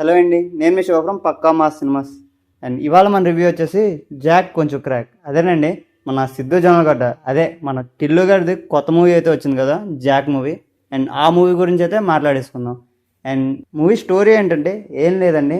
Hello అండి, నేను మీ Shiva from Pakka mass cinemas. And ఇవాళ మన రివ్యూ వచ్చేసి జాక్ కొంచెం క్రాక్. అదేనండి మన సిద్ధు జొన్నలగడ్డ, అదే మన టిల్లు గారిది కొత్త మూవీ అయితే వచ్చింది కదా, జాక్ మూవీ. అండ్ ఆ మూవీ గురించి అయితే మాట్లాడేసుకుందాం. అండ్ మూవీ స్టోరీ ఏంటంటే ఏం లేదండి,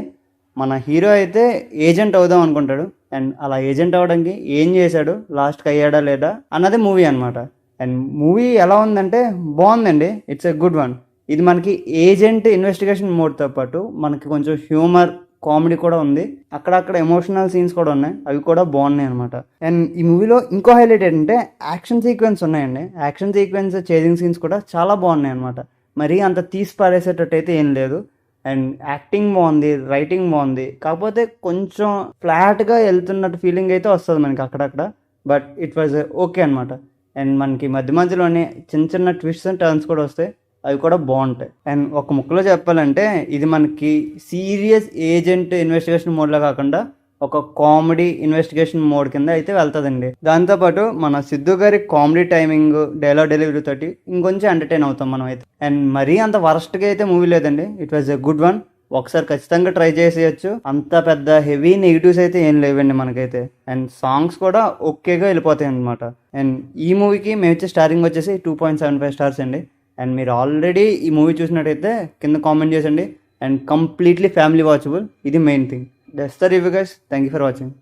మన హీరో అయితే ఏజెంట్ అవుదాం అనుకుంటాడు. అండ్ అలా ఏజెంట్ అవ్వడానికి ఏం చేశాడు, లాస్ట్కి అయ్యాడా లేదా అన్నది మూవీ అనమాట. అండ్ మూవీ ఎలా ఉందంటే బాగుందండి, ఇట్స్ ఎ గుడ్ వన్. ఇది మనకి ఏజెంట్ ఇన్వెస్టిగేషన్ మోడ్తో పాటు మనకి కొంచెం హ్యూమర్, కామెడీ కూడా ఉంది. అక్కడక్కడ ఎమోషనల్ సీన్స్ కూడా ఉన్నాయి, అవి కూడా బాగున్నాయి అనమాట. అండ్ ఈ మూవీలో ఇంకో హైలైట్ ఏంటంటే యాక్షన్ సీక్వెన్స్ ఉన్నాయండి. యాక్షన్ సీక్వెన్స్, చేజింగ్ సీన్స్ కూడా చాలా బాగున్నాయి అనమాట. మరీ అంత తీసి పారేసేటట్టు అయితే ఏం లేదు. అండ్ యాక్టింగ్ బాగుంది, రైటింగ్ బాగుంది. కాకపోతే కొంచెం ఫ్లాట్గా వెళ్తున్నట్టు ఫీలింగ్ అయితే వస్తుంది మనకి అక్కడక్కడ. బట్ ఇట్ వాజ్ ఓకే అనమాట. అండ్ మనకి మధ్య మధ్యలోనే చిన్న చిన్న ట్విస్ట్స్ అండ్ టర్న్స్ కూడా వస్తాయి, అవి కూడా బాగుంటాయి. అండ్ ఒక ముక్కలో చెప్పాలంటే ఇది మనకి సీరియస్ ఏజెంట్ ఇన్వెస్టిగేషన్ మోడ్లో కాకుండా ఒక కామెడీ ఇన్వెస్టిగేషన్ మోడ్ కింద అయితే వెళ్తుందండి. దాంతోపాటు మన సిద్ధు గారి కామెడీ టైమింగ్, డైలాగ్ డెలివరీ తోటి ఇంకొంచెం ఎంటర్టైన్ అవుతాం మనం అయితే. అండ్ మరీ అంత వరస్ట్గా అయితే మూవీ లేదండి, it was a good one. ఒకసారి ఖచ్చితంగా ట్రై చేసేయచ్చు. అంత పెద్ద హెవీ నెగిటివ్స్ అయితే ఏం లేవండి మనకైతే. అండ్ సాంగ్స్ కూడా ఓకేగా వెళ్ళిపోతాయి అనమాట. అండ్ ఈ మూవీకి మేము ఇచ్చే స్టారింగ్ వచ్చేసి 2.75 స్టార్స్ అండి. అండ్ మీరు ఆల్రెడీ ఈ మూవీ చూసినట్టయితే కింద కామెంట్ చేసండి. అండ్ కంప్లీట్లీ ఫ్యామిలీ వాచబుల్, ఇది main thing. That's the review guys, thank you for watching.